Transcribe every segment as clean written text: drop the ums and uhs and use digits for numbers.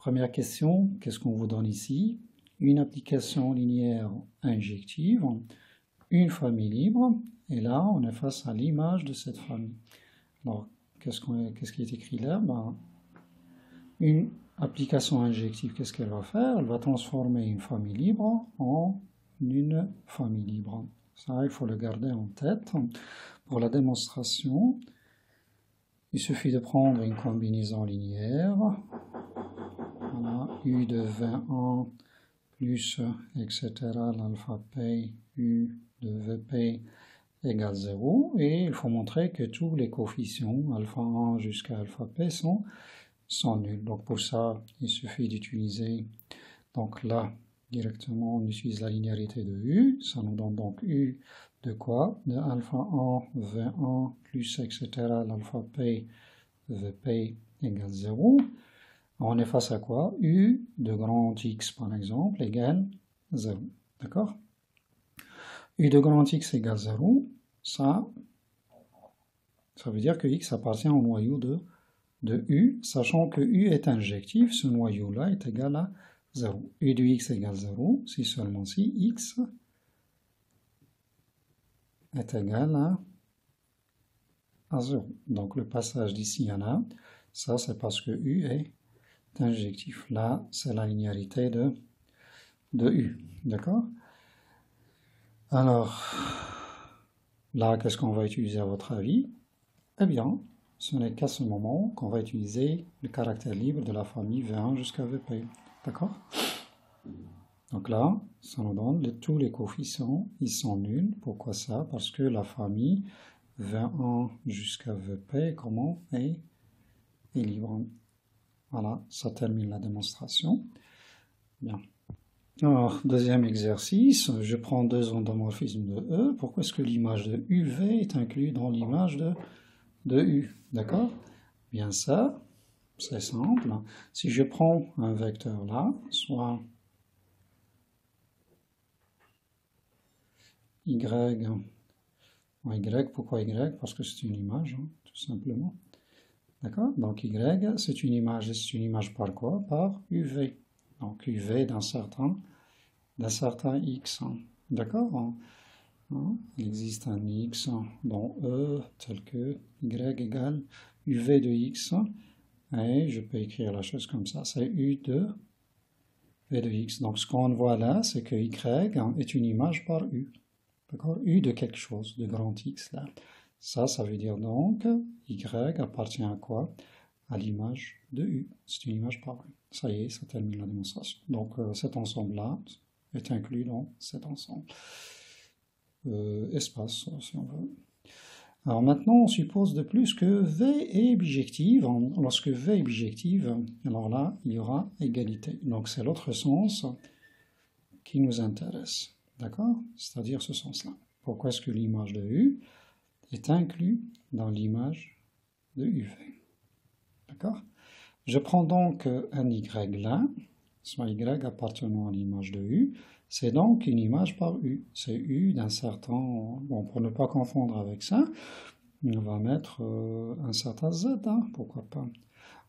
Première question, qu'est-ce qu'on vous donne ici? Une application linéaire injective, une famille libre, et là on est face à l'image de cette famille. Alors, qu'est-ce qui est écrit là? Une application injective, qu'est-ce qu'elle va faire? Elle va transformer une famille libre en une famille libre. Ça, il faut le garder en tête. Pour la démonstration, il suffit de prendre une combinaison linéaire. Voilà, U de V1 plus, etc., l'alpha P, U de VP égale 0. Et il faut montrer que tous les coefficients, alpha 1 jusqu'à alpha P, sont nuls. Donc pour ça, il suffit d'utiliser, donc là, directement, on utilise la linéarité de U. Ça nous donne donc U de quoi? De alpha 1, V1, plus, etc., l'alpha P, VP égale 0. On est face à quoi? U de grand X, par exemple, égale 0. D'accord? U de grand X égale 0, ça veut dire que X appartient au noyau de U, sachant que U est injectif, ce noyau-là est égal à 0. U de X égale 0, si seulement si X est égal à 0. Donc le passage d'ici à là, ça c'est parce que U est injectif. Là, c'est la linéarité de U. D'accord? Alors, là, qu'est-ce qu'on va utiliser à votre avis? Eh bien, ce n'est qu'à ce moment qu'on va utiliser le caractère libre de la famille V1 jusqu'à VP. D'accord? Donc là, ça nous donne tous les coefficients, ils sont nuls. Pourquoi ça? Parce que la famille V1 jusqu'à VP, comment est libre. Voilà, ça termine la démonstration. Bien. Alors, deuxième exercice, je prends deux endomorphismes de E. Pourquoi est-ce que l'image de UV est inclue dans l'image de U? D'accord? Bien ça, c'est simple. Si je prends un vecteur là, soit Y, pourquoi Y? Parce que c'est une image, hein, tout simplement. D'accord? Donc Y, c'est une image par quoi? Par UV. Donc UV d'un certain X. D'accord? Il existe un X dans E tel que Y égale UV de X. Et je peux écrire la chose comme ça. C'est U de V de X. Donc ce qu'on voit là, c'est que Y est une image par U. D'accord? U de quelque chose, de grand X là. Ça veut dire donc Y appartient à quoi? À l'image de U. C'est une image par U. Ça y est, ça termine la démonstration. Donc cet ensemble-là est inclus dans cet ensemble. Espace, si on veut. Alors maintenant, on suppose de plus que V est bijective. Lorsque V est bijective, alors là, il y aura égalité. Donc c'est l'autre sens qui nous intéresse. D'accord? C'est-à-dire ce sens-là. Pourquoi est-ce que l'image de U est inclue dans l'image de UV? D'accord? Je prends donc un Y là, soit Y appartenant à l'image de U. C'est donc une image par U. C'est U d'un certain... Bon, pour ne pas confondre avec ça, on va mettre un certain Z, hein, pourquoi pas.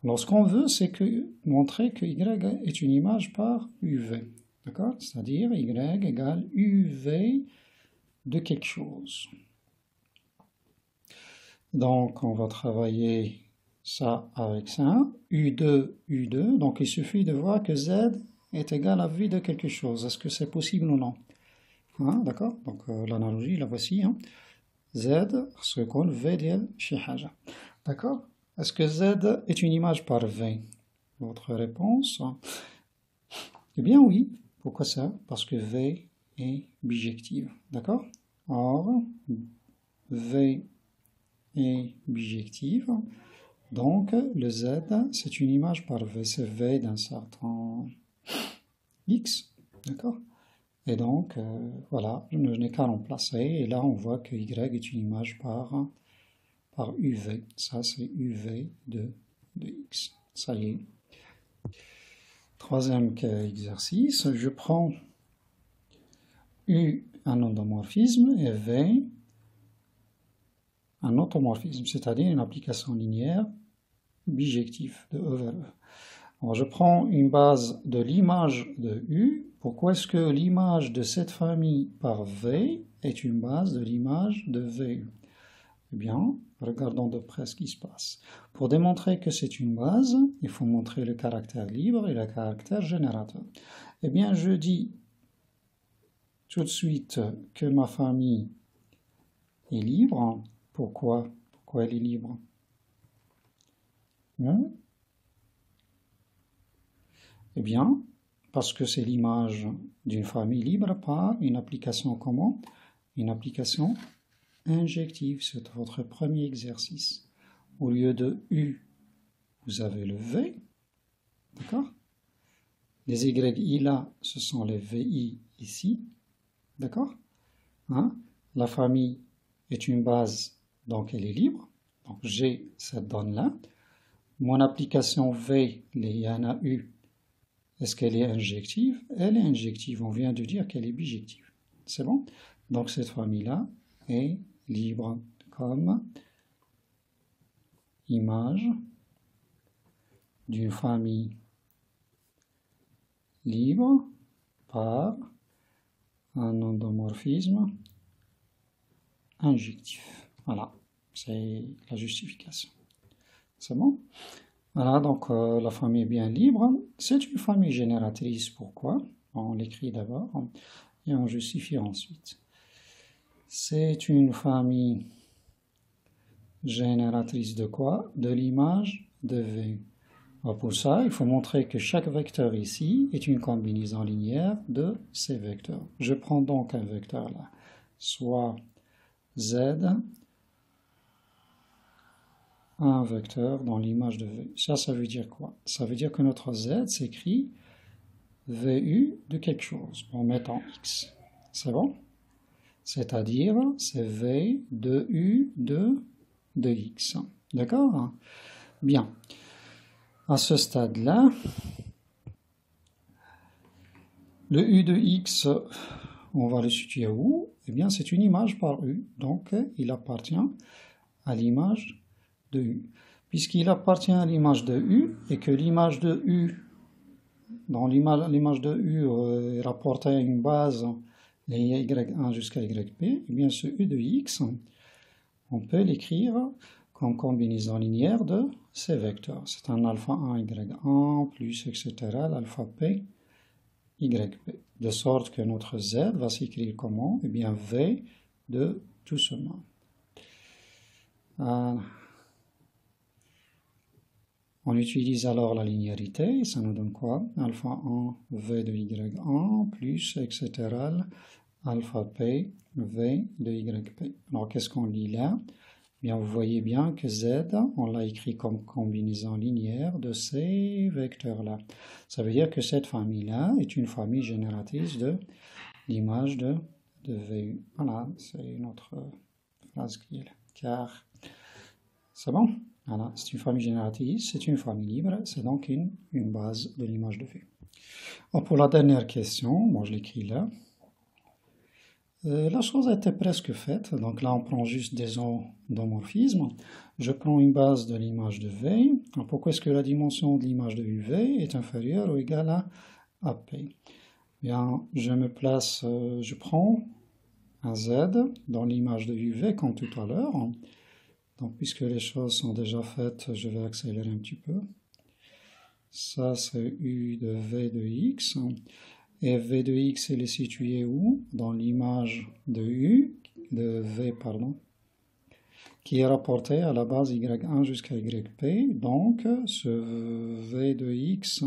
Alors, ce qu'on veut, c'est montrer que Y est une image par UV. D'accord? C'est-à-dire Y égale UV de quelque chose. Donc, on va travailler ça avec ça. U2. Donc, il suffit de voir que Z est égal à V de quelque chose. Est-ce que c'est possible ou non? Hein, d'accord? Donc, l'analogie, la voici. Hein. Z, ce qu'on V ديال شي حاجة. D'accord? Est-ce que Z est une image par V? Votre réponse? Eh bien oui. Pourquoi ça? Parce que V est bijective. D'accord? Or, V est bijective. Donc, le Z, c'est une image par V. C'est V d'un certain X. D'accord? Et donc, voilà, je n'ai qu'à remplacer. Et là, on voit que Y est une image par UV. Ça, c'est UV de X. Ça y est. Troisième exercice, je prends U, un endomorphisme, et V, un automorphisme, c'est-à-dire une application linéaire bijective de E vers E. Alors, je prends une base de l'image de U. Pourquoi est-ce que l'image de cette famille par V est une base de l'image de VU? Eh bien, regardons de près ce qui se passe. Pour démontrer que c'est une base, il faut montrer le caractère libre et le caractère générateur. Eh bien, je dis tout de suite que ma famille est libre. Pourquoi? Pourquoi elle est libre? Eh bien, parce que c'est l'image d'une famille libre par une application comment? Une application injective. C'est votre premier exercice. Au lieu de U, vous avez le V. D'accord? Les YI là, ce sont les VI ici. D'accord? Hein? La famille est une base, donc elle est libre. Donc j'ai cette donne-là. Mon application V, les YANA-U, est-ce qu'elle est injective? Elle est injective. On vient de dire qu'elle est bijective. C'est bon? Donc cette famille-là est libre comme image d'une famille libre par un endomorphisme injectif. Voilà, c'est la justification. C'est bon? Voilà, donc la famille est bien libre. C'est une famille génératrice. Pourquoi? On l'écrit d'abord et on justifie ensuite. C'est une famille génératrice de quoi? De l'image de V. Alors pour ça, il faut montrer que chaque vecteur ici est une combinaison linéaire de ces vecteurs. Je prends donc un vecteur là, soit Z, un vecteur dans l'image de V. Ça veut dire quoi? Ça veut dire que notre Z s'écrit VU de quelque chose en mettant X. C'est bon? C'est-à-dire, c'est V de U de X. D'accord? Bien. À ce stade-là, le U de X, on va le situer où? Eh bien, c'est une image par U. Donc, il appartient à l'image de U. Puisqu'il appartient à l'image de U et que l'image de U, dans l'image de U est rapportée à une base, les Y1 jusqu'à YP, eh bien ce U de X, on peut l'écrire comme combinaison linéaire de ces vecteurs. C'est un alpha 1, Y1, plus, etc., l'alpha P, YP. De sorte que notre Z va s'écrire comment? Eh bien V de tout ce monde. On utilise alors la linéarité, et ça nous donne quoi? Alpha 1, V de Y1, plus, etc., alpha P, V de YP. Alors, qu'est-ce qu'on lit là? Bien, vous voyez bien que Z, on l'a écrit comme combinaison linéaire de ces vecteurs-là. Ça veut dire que cette famille-là est une famille génératrice de l'image de VU. Voilà, c'est notre phrase qui est là. Car, c'est bon? Voilà, c'est une famille génératrice, c'est une famille libre, c'est donc une base de l'image de V. Alors pour la dernière question, moi je l'écris là. La chose était presque faite, donc là on prend juste des endomorphismes. Je prends une base de l'image de V. Alors pourquoi est-ce que la dimension de l'image de UV est inférieure ou égale à AP? Bien, je me place, je prends un Z dans l'image de UV comme tout à l'heure. Donc, puisque les choses sont déjà faites, je vais accélérer un petit peu. Ça, c'est U de V de X. Et V de X, elle est située où? Dans l'image de U, de V, pardon, qui est rapportée à la base Y1 jusqu'à YP. Donc, ce V de X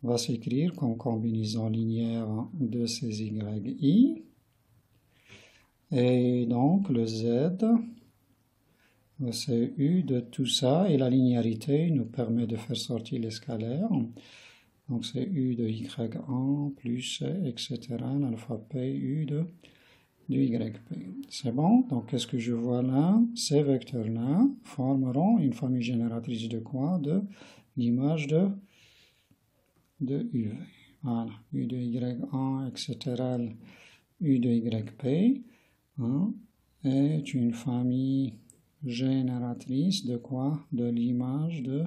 va s'écrire comme combinaison linéaire de ces YI. Et donc, le Z, c'est U de tout ça, et la linéarité nous permet de faire sortir les scalaires. Donc, c'est U de Y1 plus, etc., l'alpha P, U de YP. C'est bon? Donc, qu'est-ce que je vois là? Ces vecteurs-là formeront une famille génératrice de quoi? De l'image de UV. Voilà, U de Y1, etc., U de YP. Est une famille génératrice de quoi? De l'image de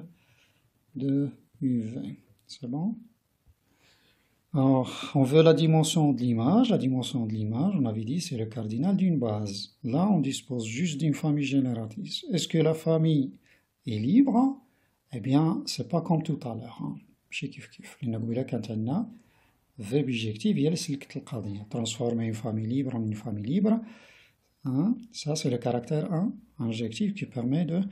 de UV. C'est bon? Alors, on veut la dimension de l'image. La dimension de l'image, on avait dit, c'est le cardinal d'une base. Là, on dispose juste d'une famille génératrice. Est-ce que la famille est libre? Eh bien, c'est pas comme tout à l'heure. Chez Kif Kif. V bijectif, il y a le transformer une famille libre en une famille libre. Ça, c'est le caractère 1, injectif, qui permet de...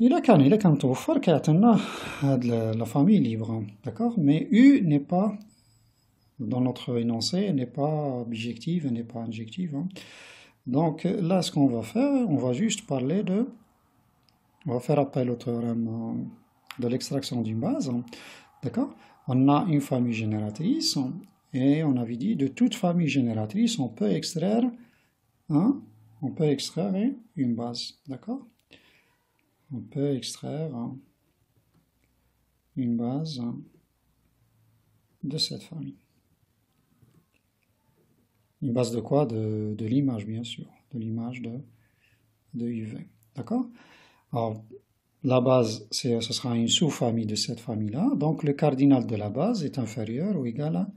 Il كان توفر كيعطينا هاد la famille libre, d'accord? Mais U n'est pas, dans notre énoncé, n'est pas bijective, n'est pas injective. Donc là, ce qu'on va faire, on va juste parler de... On va faire appel au théorème de l'extraction d'une base, d'accord? On a une famille génératrice, et on avait dit, de toute famille génératrice, on peut extraire une base, d'accord? On peut extraire une base de cette famille. Une base de quoi? De l'image, bien sûr. De l'image de UV. D'accord? Alors, la base, ce sera une sous-famille de cette famille-là. Donc, le cardinal de la base est inférieur ou égal à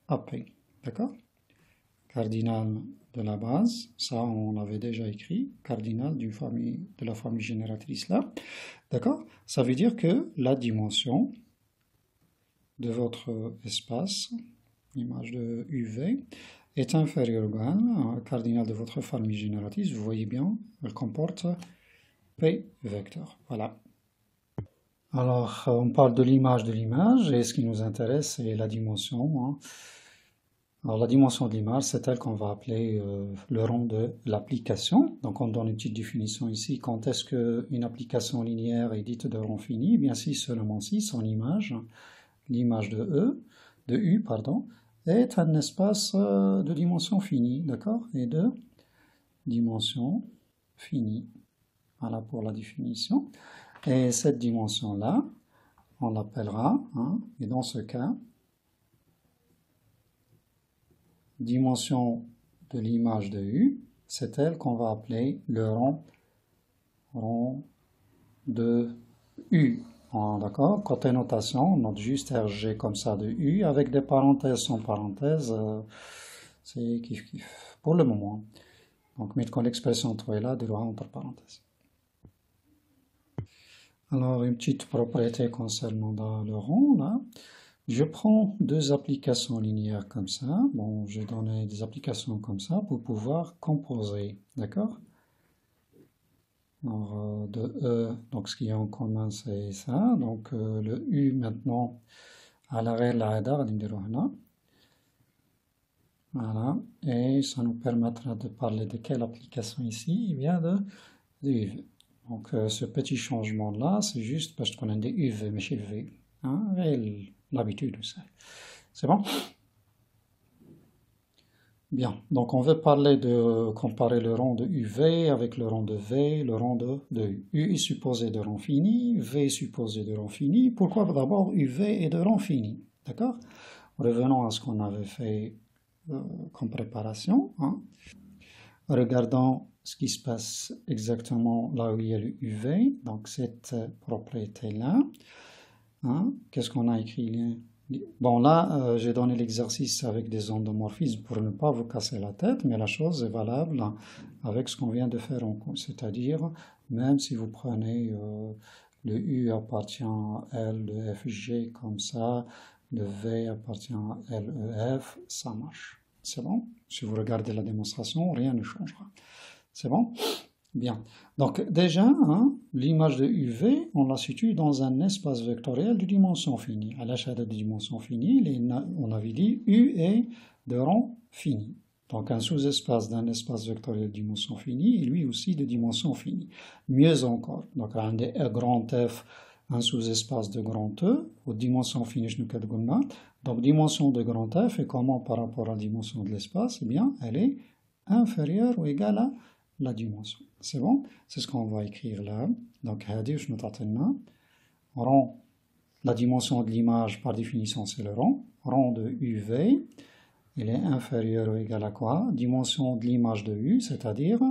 AP. D'accord? Cardinal de la base, ça on l'avait déjà écrit, cardinal de la famille génératrice là, d'accord? Ça veut dire que la dimension de votre espace, l'image de UV, est inférieure ou égale à cardinal de votre famille génératrice. Vous voyez bien, elle comporte P vecteur. Voilà. Alors, on parle de l'image et ce qui nous intéresse, c'est la dimension. Alors la dimension de l'image, c'est elle qu'on va appeler le rang de l'application. Donc on donne une petite définition ici. Quand est-ce qu'une application linéaire est dite de rang fini? Eh bien si seulement si son image, l'image de U, est un espace de dimension finie, d'accord? Et de dimension finie. Voilà pour la définition. Et cette dimension-là, on l'appellera, et dans ce cas, dimension de l'image de U, c'est elle qu'on va appeler le rang de U. D'accord? Côté notation, on note juste RG comme ça de U, avec des parenthèses sans parenthèses, c'est kiff kiff, pour le moment. Donc, mettons l'expression est là, de loin entre parenthèses. Alors, une petite propriété concernant le rang, là. Je prends deux applications linéaires comme ça. Bon, j'ai donné des applications comme ça pour pouvoir composer. D'accord? Alors, de E, donc ce qui est en commun, c'est ça. Donc, le U maintenant, à l'arrière, la voilà. Et ça nous permettra de parler de quelle application ici? Eh bien, de UV. Donc, ce petit changement-là, c'est juste parce qu'on a des UV, mais chez V. L'habitude, c'est bon? Bien, donc on veut parler de comparer le rang de UV avec le rang de V, le rang de U. U est supposé de rang fini, V est supposé de rang fini. Pourquoi d'abord UV est de rang fini? D'accord? Revenons à ce qu'on avait fait comme préparation. Regardons ce qui se passe exactement là où il y a le UV, donc cette propriété-là. Qu'est-ce qu'on a écrit? Bon, là, j'ai donné l'exercice avec des endomorphismes pour ne pas vous casser la tête, mais la chose est valable avec ce qu'on vient de faire en cours. C'est-à-dire, même si vous prenez le U appartient à L, le F, G comme ça, le V appartient à L, E, F, ça marche. C'est bon? Si vous regardez la démonstration, rien ne changera. C'est bon? Bien. Donc déjà, l'image de UV, on la situe dans un espace vectoriel de dimension finie. À l'échelle de dimension finie, on avait dit U est de rang fini. Donc un sous-espace d'un espace vectoriel de dimension finie est lui aussi de dimension finie. Mieux encore, donc un grand F, un sous-espace de grand E, ou dimension finie, donc dimension de grand F, et comment par rapport à la dimension de l'espace? Eh bien, elle est inférieure ou égale à la dimension. C'est bon? C'est ce qu'on va écrire là. Donc, rang, la dimension de l'image, par définition, c'est le rang. Rang de UV, il est inférieur ou égal à quoi? Dimension de l'image de U, c'est-à-dire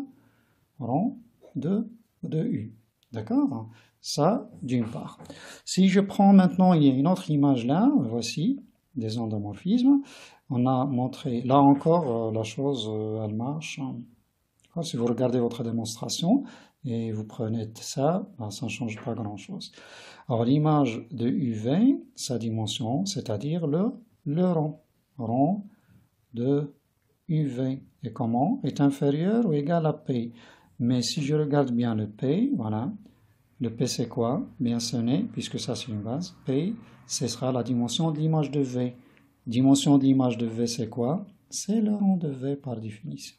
rang de U. D'accord? Ça, d'une part. Si je prends maintenant, il y a une autre image là, voici, des endomorphismes. On a montré, là encore, la chose, elle marche. Si vous regardez votre démonstration et vous prenez ça, ben, ça ne change pas grand-chose. Alors l'image de UV, sa dimension, c'est-à-dire le rond de UV. Et comment? Est inférieur ou égal à P. Mais si je regarde bien le P, voilà, le P c'est quoi? Bien ce n'est, puisque ça c'est une base, P, ce sera la dimension de l'image de V. Dimension de l'image de V c'est quoi? C'est le rond de V par définition.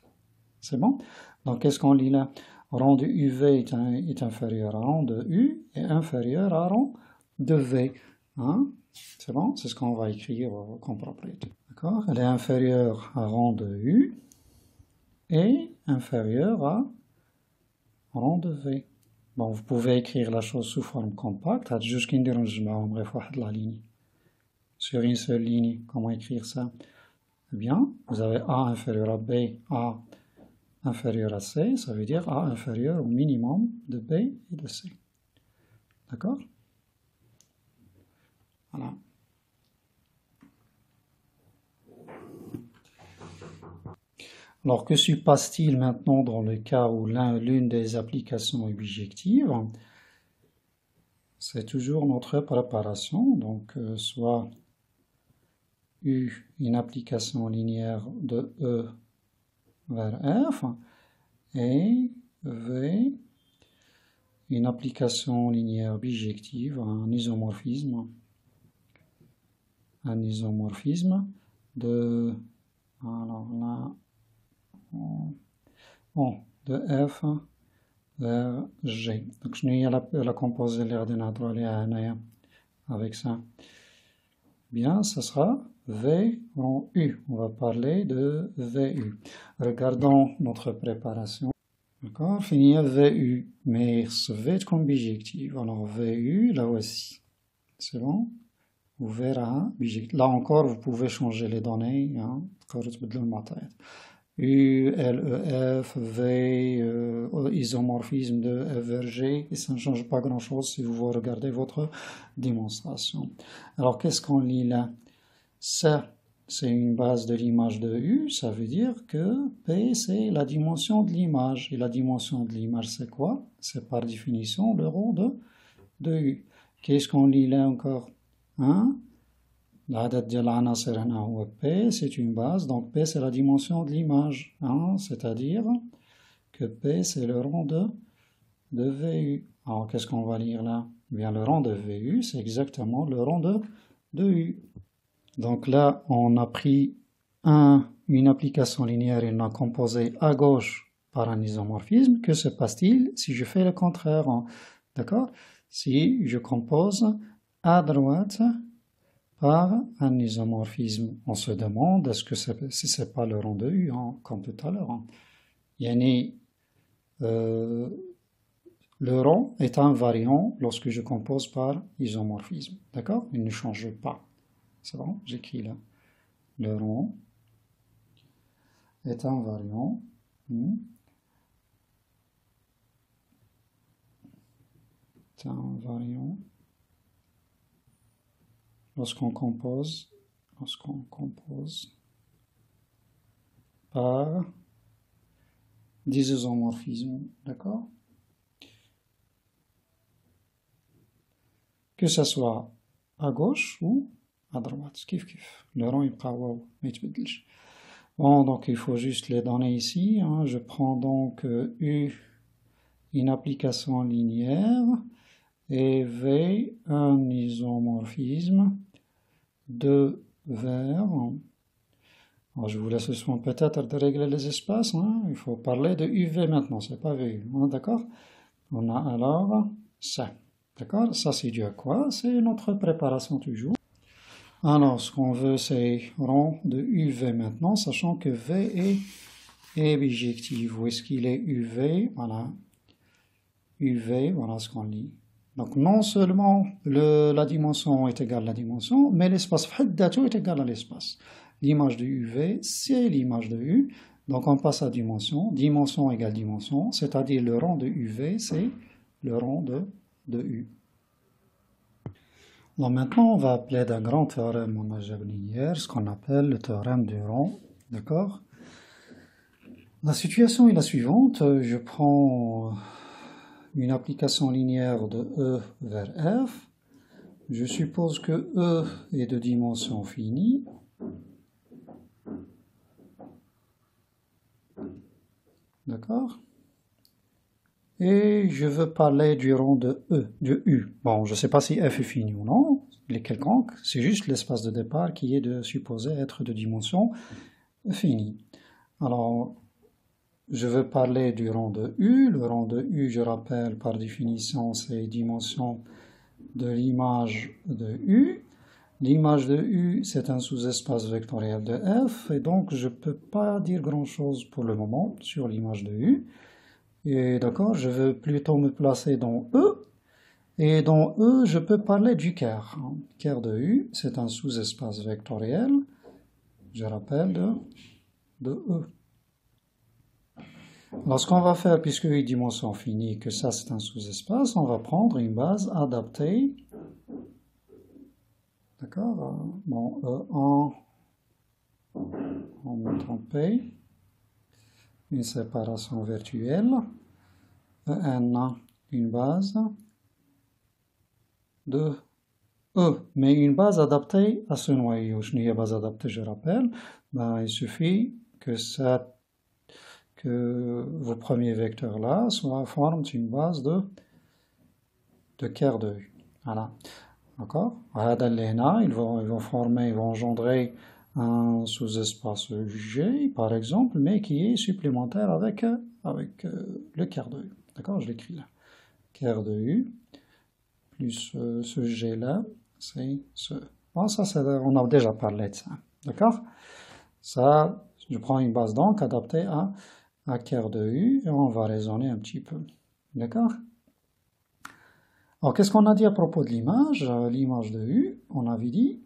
C'est bon? Donc qu'est-ce qu'on lit là? Rond de UV est inférieur à rond de U et inférieur à rond de V. Hein? C'est bon? C'est ce qu'on va écrire comme propriété. D'accord? Elle est inférieure à rond de U et inférieure à rond de V. Bon, vous pouvez écrire la chose sous forme compacte, juste qu'il la ligne. Sur une seule ligne, comment écrire ça? Eh bien, vous avez A inférieur à B, A inférieur à C, ça veut dire A inférieur au minimum de B et de C. D'accord? Voilà. Alors, que se passe-t-il maintenant dans le cas où l'une des applications est bijective? C'est toujours notre préparation, donc soit U, une application linéaire de E vers F, et V, une application linéaire bijective, un isomorphisme de, alors là, bon, de F vers G. Donc je n'ai la composée de l'ordinateur avec ça. Bien, ça sera V en U. On va parler de VU. Regardons notre préparation. D'accord? Finir VU. Mais ce V est comme bijective. Alors VU, là voici. C'est bon? Vous verrez. Là encore, vous pouvez changer les données. Hein? U, L, E, F, V, isomorphisme de F vers G, et ça ne change pas grand-chose si vous regardez votre démonstration. Alors, qu'est-ce qu'on lit là? Ça, c'est une base de l'image de U, ça veut dire que P, c'est la dimension de l'image. Et la dimension de l'image, c'est quoi? C'est par définition le rond de U. Qu'est-ce qu'on lit là encore? Hein? العدد ديال العناصر هنا هو P, c'est une base, donc P c'est la dimension de l'image, hein, c'est-à-dire que P c'est le rond de VU. Alors qu'est-ce qu'on va lire là? Bien, le rond de VU c'est exactement le rond de U. Donc là on a pris une application linéaire et on a composé à gauche par un isomorphisme. Que se passe-t-il si je fais le contraire? D'accord? Si je compose à droite par un isomorphisme, on se demande est-ce que si c'est pas le rond de U, hein, comme tout à l'heure. Hein. Le rond est invariant lorsque je compose par isomorphisme. D'accord? Il ne change pas. C'est bon? J'écris là. Le rond est invariant. C'est invariant lorsqu'on compose par des isomorphismes, d'accord? Que ce soit à gauche ou à droite, kif. Le rond il pas wow, mais tu peux. Bon, donc il faut juste les donner ici. Hein. Je prends donc U, une application linéaire, et V, un isomorphisme de vers. Alors, je vous laisse le soin peut-être de régler les espaces. Hein. Il faut parler de UV maintenant, c'est pas VU. Hein, d'accord? On a alors ça. D'accord? Ça, c'est dû à quoi? C'est notre préparation toujours. Alors, ce qu'on veut, c'est rond de UV maintenant, sachant que V est bijectif. Où est-ce qu'il est UV? Voilà. UV, voilà ce qu'on lit. Donc, non seulement la dimension est égale à la dimension, mais l'espace est égal à l'espace. L'image de UV, c'est l'image de U. Donc, on passe à dimension. Dimension égale dimension, c'est-à-dire le rond de UV, c'est le rond de U. Alors maintenant, on va appeler d'un grand théorème en algèbre linéaire, ce qu'on appelle le théorème du rond. D'accord? La situation est la suivante. Je prends une application linéaire de E vers F. Je suppose que E est de dimension finie. D'accord? Et je veux parler du rond de E, de U. Bon, je ne sais pas si F est fini ou non, il est quelconque, c'est juste l'espace de départ qui est supposé être de dimension finie. Alors, je veux parler du rond de U. Le rond de U, je rappelle, par définition, c'est dimension de l'image de U. L'image de U, c'est un sous-espace vectoriel de F, et donc je ne peux pas dire grand-chose pour le moment sur l'image de U. Et d'accord, je veux plutôt me placer dans E, et dans E, je peux parler du kerr. Kerr de U, c'est un sous-espace vectoriel, je rappelle, de E. Alors, ce qu'on va faire, puisque U est dimension finie, que ça c'est un sous-espace, on va prendre une base adaptée. D'accord? Bon, E1, on met en P, une séparation virtuelle. En, une base de E, mais une base adaptée à ce noyau. Je n'ai pas base adaptée, je rappelle. Ben, il suffit que vos premiers vecteurs là forment une base de kerr de U. Voilà. D'accord? Ils vont engendrer un sous-espace G, par exemple, mais qui est supplémentaire avec le kerr de U. D'accord? Je l'écris là. Kerr de U plus ce G là, c'est ce. Bon, ça, on a déjà parlé de ça. D'accord? Ça, je prends une base donc adaptée à kerr de U et on va raisonner un petit peu. D'accord? Alors, qu'est-ce qu'on a dit à propos de l'image? L'image de U, on avait dit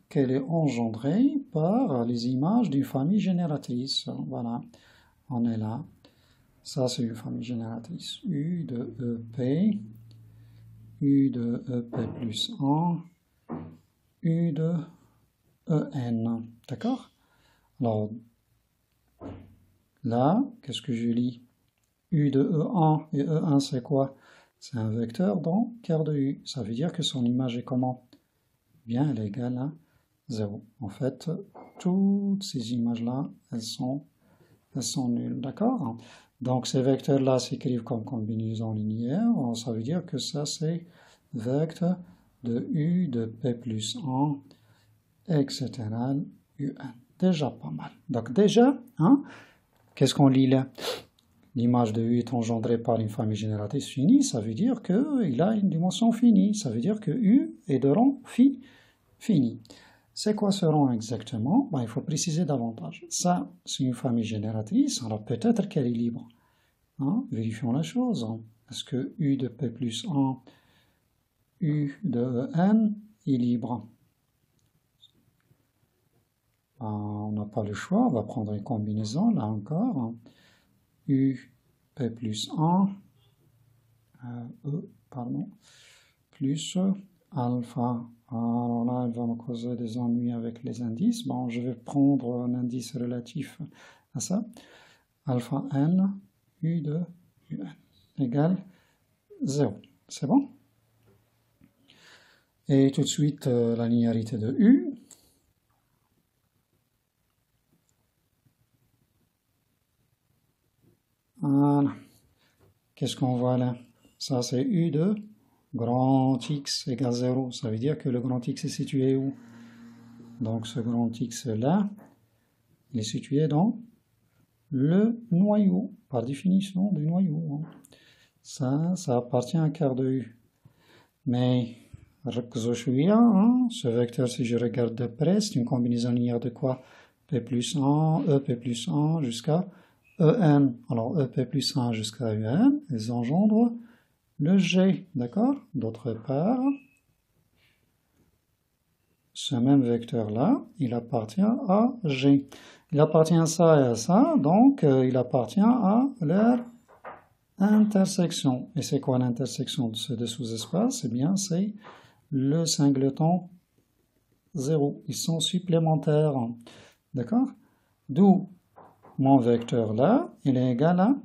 qu'elle est engendrée par les images d'une famille génératrice. Voilà, on est là. Ça, c'est une famille génératrice. U de EP, U de EP plus 1, U de EN. D'accord? Alors, là, qu'est-ce que je lis? U de E1 et E1, c'est quoi? C'est un vecteur dans kerr de U. Ça veut dire que son image est comment? Bien, elle est égale à 0. En fait, toutes ces images-là, elles sont nulles. D'accord? Donc, ces vecteurs-là s'écrivent comme combinaison linéaire. Ça veut dire que ça, c'est vecteur de U de P plus 1, etc. UN. Déjà pas mal. Donc, déjà, hein, qu'est-ce qu'on lit là? L'image de U est engendrée par une famille génératrice finie, ça veut dire qu'il a une dimension finie. Ça veut dire que U est de rang fini. C'est quoi ce rang exactement? Ben, il faut préciser davantage. Ça, c'est une famille génératrice, alors peut-être qu'elle est libre. Hein? Vérifions la chose. Est-ce que U de P plus 1, U de EN est libre? Ben, on n'a pas le choix, on va prendre une combinaison, là encore. U, P plus 1, plus alpha. Alors là, elle va me causer des ennuis avec les indices. Bon, je vais prendre un indice relatif à ça. Alpha n, U de UN, égale 0. C'est bon? Et tout de suite, la linéarité de U. Voilà. Qu'est-ce qu'on voit là? Ça, c'est U de grand X égale 0. Ça veut dire que le grand X est situé où? Donc, ce grand X là, il est situé dans le noyau, par définition du noyau. Ça appartient à kerr de U. Mais, ce vecteur, si je regarde de près, c'est une combinaison linéaire de quoi? P plus 1, EP plus 1 jusqu'à EN. Alors, EP plus 1 jusqu'à EN, ils engendrent le G, d'accord? D'autre part, ce même vecteur-là, il appartient à G. Il appartient à ça et à ça, donc il appartient à leur intersection. Et c'est quoi l'intersection de ce deux sous-espaces? Eh bien, c'est le singleton 0. Ils sont supplémentaires. D'accord? D'où mon vecteur là, il est égal à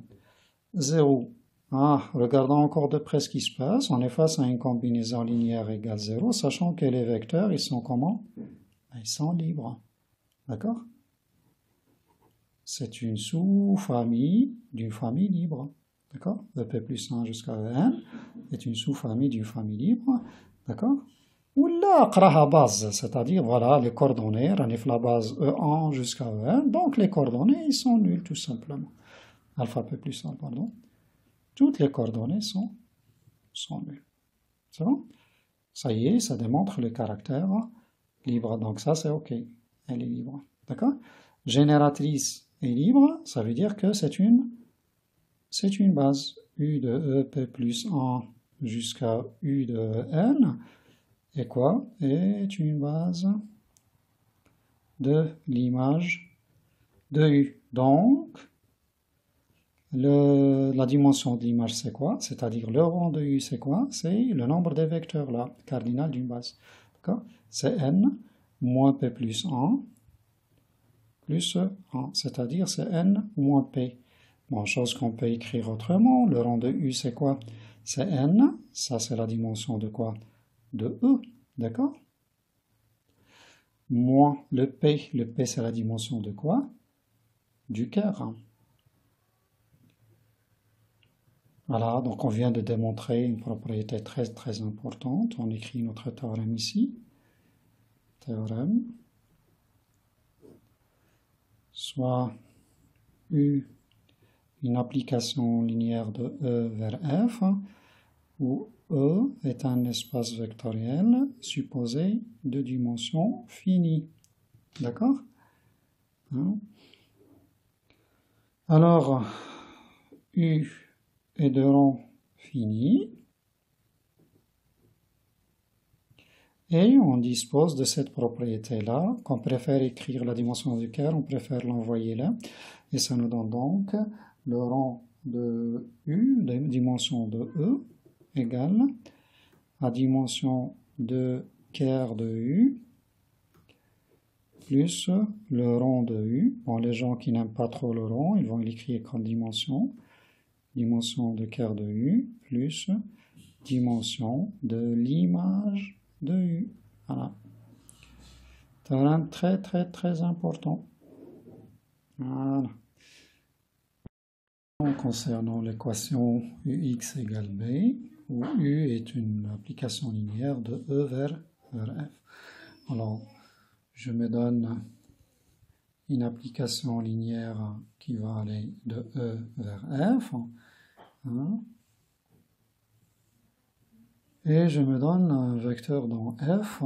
0. Ah, regardons encore de près ce qui se passe. On est face à une combinaison linéaire égale 0, sachant que les vecteurs, ils sont comment? Ils sont libres. D'accord? C'est une sous-famille d'une famille libre. D'accord? EP plus 1 jusqu'à En est une sous-famille d'une famille libre. D'accord? Ou là, à base, c'est-à-dire, voilà, les coordonnées, on est la base E1 jusqu'à En, donc les coordonnées, ils sont nuls, tout simplement. Alpha P plus 1, pardon. Toutes les coordonnées sont nulles. C'est bon? Ça y est, ça démontre le caractère libre. Donc ça, c'est OK. Elle est libre. D'accord? Génératrice est libre, ça veut dire que c'est une base. U de EP plus 1 jusqu'à U de N est quoi? Est une base de l'image de U. Donc, la dimension de l'image, c'est quoi? C'est-à-dire le rang de U, c'est quoi? C'est le nombre des vecteurs là, cardinal d'une base. D'accord? C'est N moins P plus 1 plus 1, c'est-à-dire c'est N moins P. Bon, chose qu'on peut écrire autrement, le rang de U, c'est quoi? C'est N, ça c'est la dimension de quoi? De E, d'accord? Moins le P c'est la dimension de quoi? Du quart. Voilà, donc on vient de démontrer une propriété très très importante. On écrit notre théorème ici. Théorème. Soit U, une application linéaire de E vers F, où E est un espace vectoriel supposé de dimension finie. D'accord? Hein? Alors, U est de rang fini. Et on dispose de cette propriété-là, qu'on préfère écrire la dimension du quart, on préfère l'envoyer là. Et ça nous donne donc le rang de U, de dimension de E, égale à dimension de quart de U, plus le rang de U. Bon, les gens qui n'aiment pas trop le rang, ils vont l'écrire comme dimension de quart de U, plus dimension de l'image de U. Voilà. Théorème très très très important. Voilà. Concernant l'équation UX égale B, où U est une application linéaire de E vers F. Alors, je me donne une application linéaire qui va aller de E vers F. Hein, et je me donne un vecteur dans F,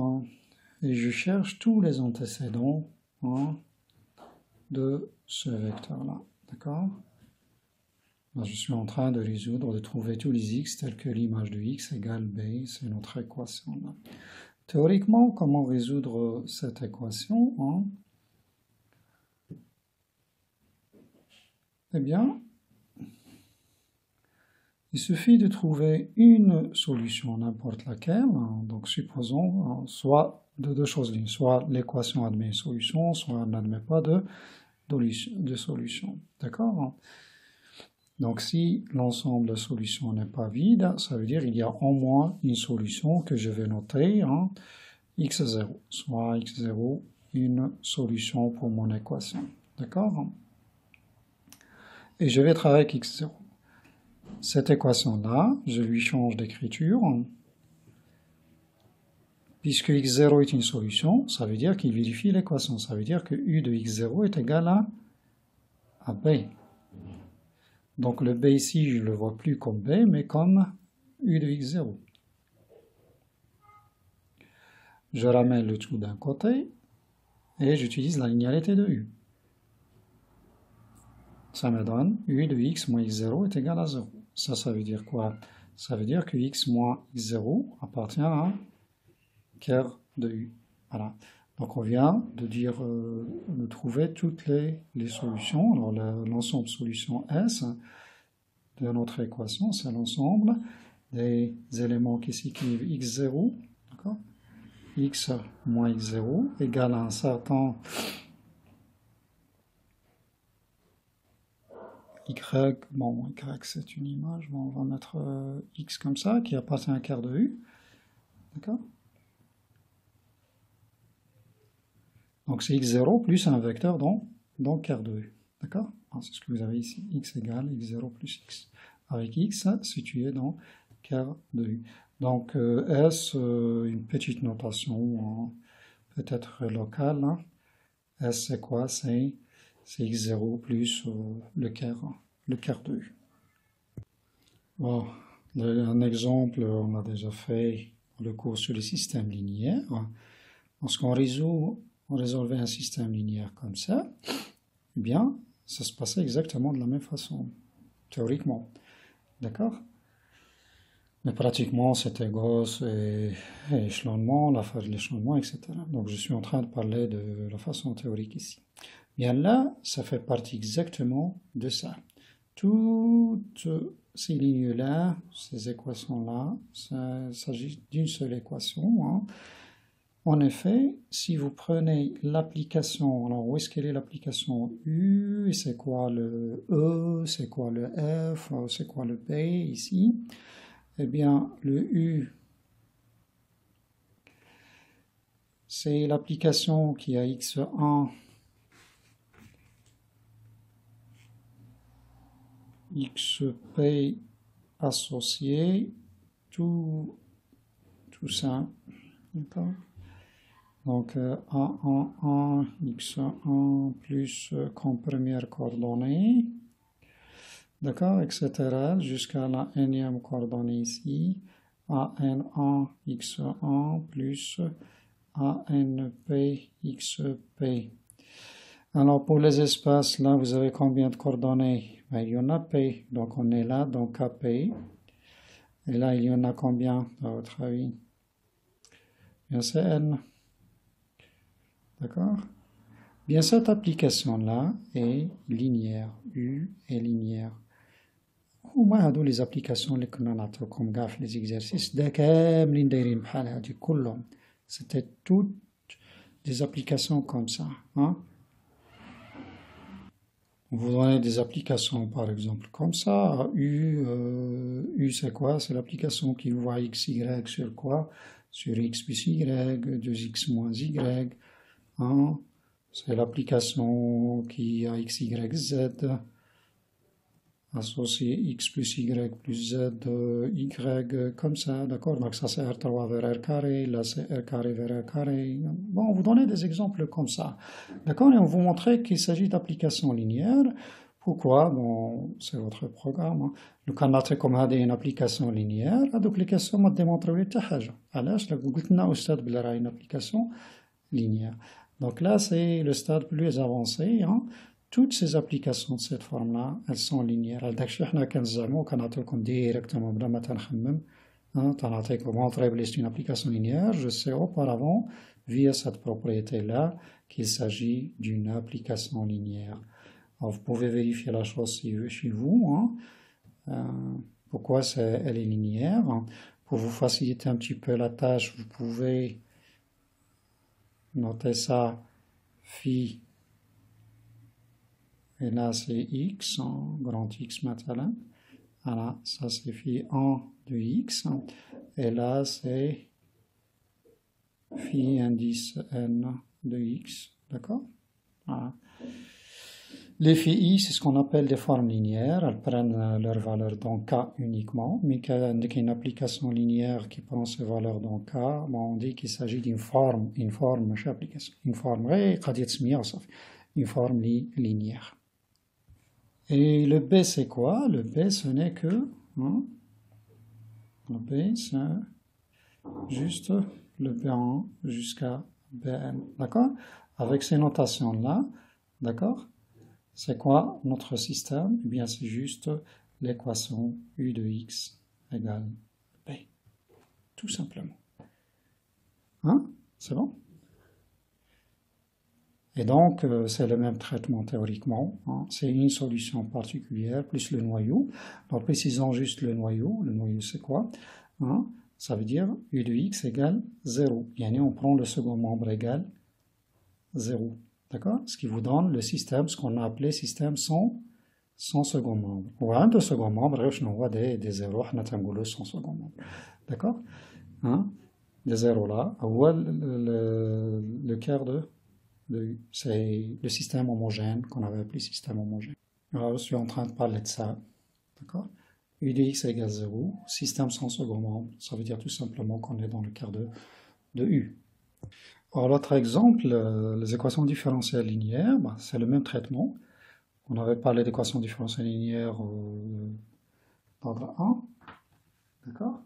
et je cherche tous les antécédents de ce vecteur-là. D'accord? Je suis en train de résoudre, de trouver tous les x tels que l'image de x égale b, c'est notre équation-là. Théoriquement, comment résoudre cette équation? Eh bien, il suffit de trouver une solution, n'importe laquelle. Donc, supposons soit de deux choses l'une, soit l'équation admet une solution, soit elle n'admet pas de solution. D'accord? Donc, si l'ensemble de solutions n'est pas vide, ça veut dire qu'il y a au moins une solution que je vais noter en x0, soit x0, une solution pour mon équation. D'accord? Et je vais travailler avec x0. Cette équation-là, je lui change d'écriture. Puisque x0 est une solution, ça veut dire qu'il vérifie l'équation. Ça veut dire que u de x0 est égal à b. Donc le b ici, je ne le vois plus comme b, mais comme u de x0. Je ramène le tout d'un côté et j'utilise la linéarité de u. Ça me donne u de x moins x0 est égal à 0. Ça veut dire quoi? Ça veut dire que x moins x0 appartient à quart de u. Voilà. Donc on vient de dire, de trouver toutes les solutions. Alors l'ensemble solution S de notre équation, c'est l'ensemble des éléments qui s'écrivent x0, d'accord? X moins x0 égale à un certain y, bon, y c'est une image, bon, on va mettre x comme ça, qui appartient à un quart de u, d'accord? Donc c'est x0 plus un vecteur dans quart de u, d'accord? C'est ce que vous avez ici, x égale x0 plus x, avec x situé dans quart de u. Donc S, une petite notation peut-être locale, hein. S c'est quoi? C'est x0 plus le quart de u. Bon, un exemple, on a déjà fait le cours sur les systèmes linéaires. Lorsqu'on résolvait un système linéaire comme ça, eh bien, ça se passait exactement de la même façon, théoriquement. D'accord? Mais pratiquement, c'était Gauss et échelonnement, la phase de l'échelonnement, etc. Donc, je suis en train de parler de la façon théorique ici. Bien là, ça fait partie exactement de ça. Toutes ces lignes-là, ces équations-là, il s'agit d'une seule équation, hein. En effet, si vous prenez l'application, alors où est-ce qu'elle est l'application U, c'est quoi le E, c'est quoi le F, c'est quoi le B ici? Eh bien, le U, c'est l'application qui a x1, xp associé, tout ça, d'accord? Donc, A11, x1 plus comme première coordonnée, d'accord, etc. jusqu'à la nème coordonnée ici, AN1, x1 plus ANP, xp. Alors, pour les espaces, là, vous avez combien de coordonnées? Ben, il y en a P, donc on est là, donc AP. Et là, il y en a combien, à votre avis? Bien, c'est N. D'accord? Bien, cette application-là est linéaire. U est linéaire. وما هادو les applications اللي كنا نعطيوكم كاع في les exercices دا كاملين دايرين بحال هادي كلهم. C'était toutes des applications comme ça, hein? On vous donne des applications par exemple comme ça. U c'est quoi? C'est l'application qui voit x, y sur quoi? Sur x plus y, 2x moins y, hein? C'est l'application qui a x, y, z, associé x plus y plus z, y, comme ça, d'accord? Donc ça c'est R3 vers R carré, là c'est R carré vers R carré. Bon, on vous donnait des exemples comme ça, d'accord? Et on vous montrait qu'il s'agit d'applications linéaires. Pourquoi? Bon, c'est votre programme, hein. لو كان نعطيكم هذه une application linéaire, هذوك les questions ما تديمونطريو لي حتى حاجة. علاش؟ لو قلت لنا أستاذ بلي راهي une application linéaire. Donc là, c'est le stade plus avancé, hein. Toutes ces applications de cette forme-là, elles sont linéaires. داكشي حنا كنزعمو كنعطيوكم ديريكتومون بلا ما تنخمم، تنعطيكم c'est une application linéaire. Je sais auparavant, via cette propriété-là, qu'il s'agit d'une application linéaire. Alors, vous pouvez vérifier la chose chez vous, hein. Pourquoi elle est linéaire? Pour vous faciliter un petit peu la tâche, vous pouvez noter ça, phi, et là c'est x, grand X maintenant. Voilà, ça c'est phi 1 de x, et là c'est phi indice n de x, d'accord? Voilà. Les phi i, c'est ce qu'on appelle des formes linéaires, elles prennent leur valeur dans K uniquement, mais dès qu'il y a une application linéaire qui prend ses valeurs dans K, on dit qu'il s'agit d'une forme, ماشي application, une forme, une forme linéaire. Et le B, c'est quoi? Le B, ce n'est que, hein, le B, c'est juste le B1 jusqu'à Bn, d'accord? Avec ces notations-là, d'accord? C'est quoi notre système? Eh bien, c'est juste l'équation U de x égale B. Tout simplement. Hein? C'est bon? Et donc, c'est le même traitement théoriquement, hein. C'est une solution particulière plus le noyau. Alors, précisons juste le noyau. Le noyau, c'est quoi? Hein? Ça veut dire u de x égale 0. Yani, on prend le second membre égal 0. D'accord? Ce qui vous donne le système, ce qu'on a appelé système sans second membre. Ou un de second membre, je n'envoie des zéros, on a sans second membre. D'accord? Hein? Des zéros là. Le quart de c'est le système homogène qu'on avait appelé système homogène. Alors, je suis en train de parler de ça. D'accord? U de x égale 0, système sans second membre. Ça veut dire tout simplement qu'on est dans le quart de U. Alors, l'autre exemple, les équations différentielles linéaires, c'est le même traitement. On avait parlé d'équations différentielles linéaires d'ordre 1. D'accord?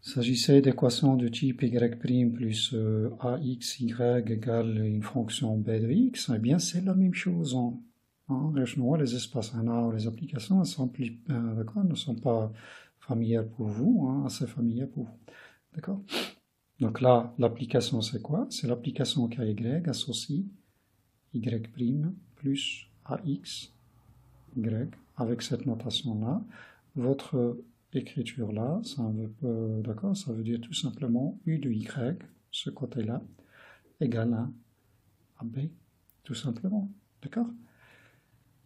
Il s'agissait d'équations de type y' plus ax, y égale une fonction b de x. Eh bien, c'est la même chose. Les espaces ANA ou les applications ne sont pas familières pour vous, assez familières pour vous. D'accord? Donc là, l'application, c'est quoi? C'est l'application KY associe y' plus ax, y, avec cette notation-là. Votre écriture là, d'accord, ça veut dire tout simplement u de y, ce côté-là, égale à b, tout simplement. D'accord?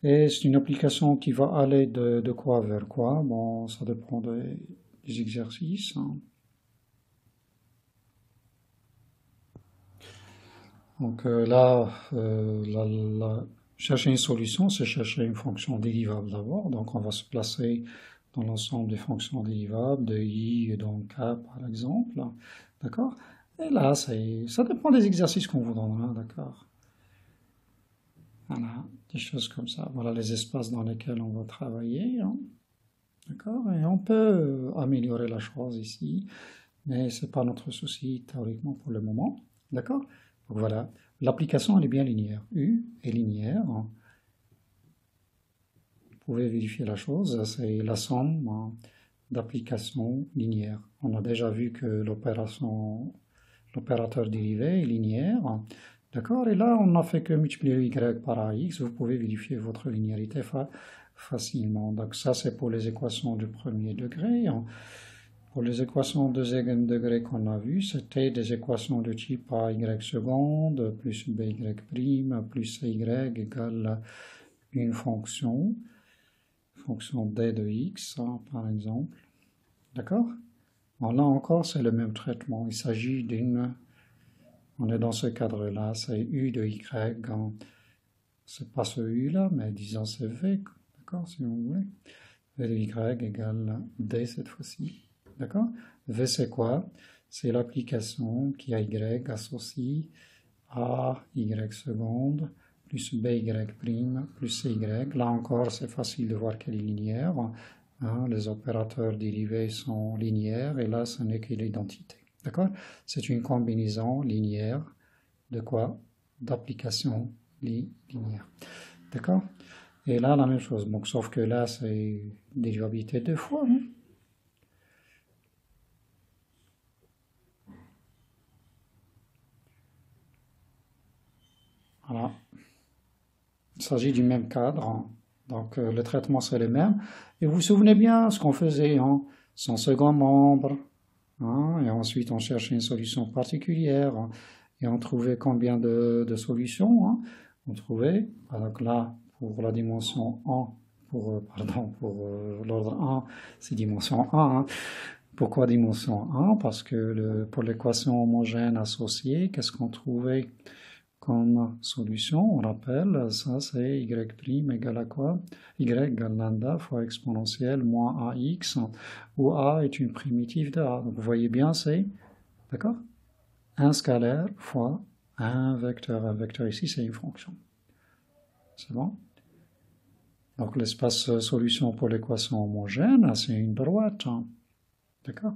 Et c'est une application qui va aller de quoi vers quoi? Bon, ça dépend des exercices. Donc là, chercher une solution, c'est chercher une fonction dérivable d'abord. Donc on va se placer dans l'ensemble des fonctions dérivables, de i dans k par exemple. D'accord? Et là, ça dépend des exercices qu'on vous donnera. D'accord? Voilà, des choses comme ça. Voilà les espaces dans lesquels on va travailler. D'accord? Et on peut améliorer la chose ici, mais ce n'est pas notre souci théoriquement pour le moment. D'accord? Donc voilà, l'application elle est bien linéaire. U est linéaire. Vous pouvez vérifier la chose, c'est la somme d'applications linéaires. On a déjà vu que l'opérateur dérivé est linéaire. D'accord? Et là, on n'a fait que multiplier y par ax. Vous pouvez vérifier votre linéarité facilement. Donc ça, c'est pour les équations du premier degré. Pour les équations de deuxième degré qu'on a vues, c'était des équations de type a y seconde plus by' plus cy égale une fonction d de x, par exemple. D'accord? Bon, là encore, c'est le même traitement. Il s'agit on est dans ce cadre-là, c'est u de y, c'est pas ce u-là, mais disons c'est v, d'accord, si vous voulez. V de y égale d cette fois-ci. D'accord? V, c'est quoi? C'est l'application qui a y associe a y seconde plus by' plus cy. Là encore, c'est facile de voir qu'elle est linéaire. Les opérateurs dérivés sont linéaires et là, ce n'est que l'identité. D'accord? C'est une combinaison linéaire de quoi? D'application linéaire. D'accord? Et là, la même chose. Donc, sauf que là, c'est dérivabilité deux fois. Voilà. Il s'agit du même cadre. Donc, le traitement, c'est le même. Et vous vous souvenez bien ce qu'on faisait, son second membre. Et ensuite, on cherchait une solution particulière. Et on trouvait combien de solutions? On trouvait, donc là, pour la dimension 1, pour l'ordre 1, c'est dimension 1. Pourquoi dimension 1? Parce que pour l'équation homogène associée, qu'est-ce qu'on trouvait comme solution? On rappelle, ça c'est y' égale à quoi? Y égale lambda fois exponentielle moins ax, où a est une primitive de a. Donc vous voyez bien, c'est, d'accord? Un scalaire fois un vecteur. Un vecteur ici, c'est une fonction. C'est bon? Donc l'espace solution pour l'équation homogène, c'est une droite. D'accord?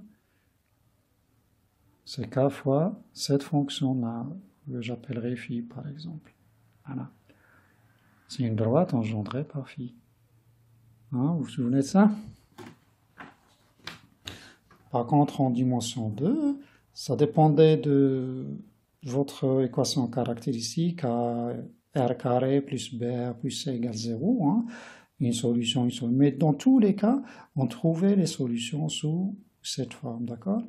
C'est k fois cette fonction-là, que j'appellerai phi par exemple. Voilà. C'est une droite engendrée par phi. Vous vous souvenez de ça? Par contre, en dimension 2, ça dépendait de votre équation caractéristique à R carré plus BR plus C égale 0, hein, une solution. Mais dans tous les cas, on trouvait les solutions sous cette forme, d'accord?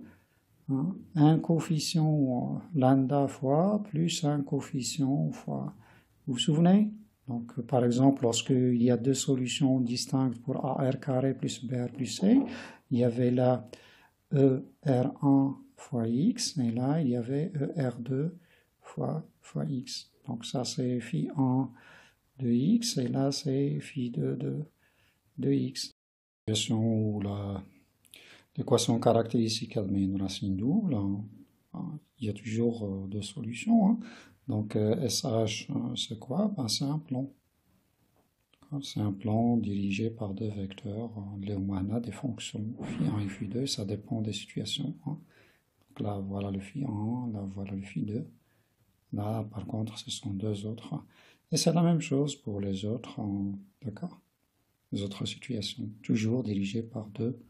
Hein, un coefficient lambda fois plus un coefficient fois. Vous vous souvenez? Donc, par exemple, lorsqu'il y a deux solutions distinctes pour AR carré plus BR plus C, il y avait là ER1 fois X, et là, il y avait ER2 fois X. Donc, ça, c'est phi 1 de X, et là, c'est phi 2 de X. Où l'équation caractéristique admet une racine double, hein, il y a toujours deux solutions, hein. Donc, SH, c'est quoi? Ben, c'est un plan. C'est un plan dirigé par deux vecteurs. Les on a des fonctions phi 1 et phi 2, ça dépend des situations, hein. Donc là, voilà le phi 1, là, voilà le phi 2. Là, par contre, ce sont deux autres. Et c'est la même chose pour les autres, d'accord? Les autres situations, toujours dirigées par deux,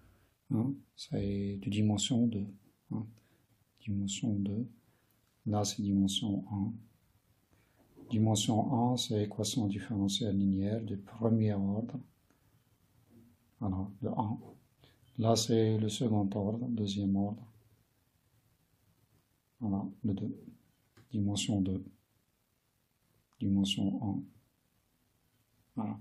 hein, c'est de dimension 2, hein. Dimension 2. Là, c'est dimension 1. Dimension 1, c'est équation différentielle linéaire de premier ordre. Voilà, le 1. Là, c'est le second ordre, deuxième ordre. Voilà, le 2. Dimension 2. Dimension 1. Voilà.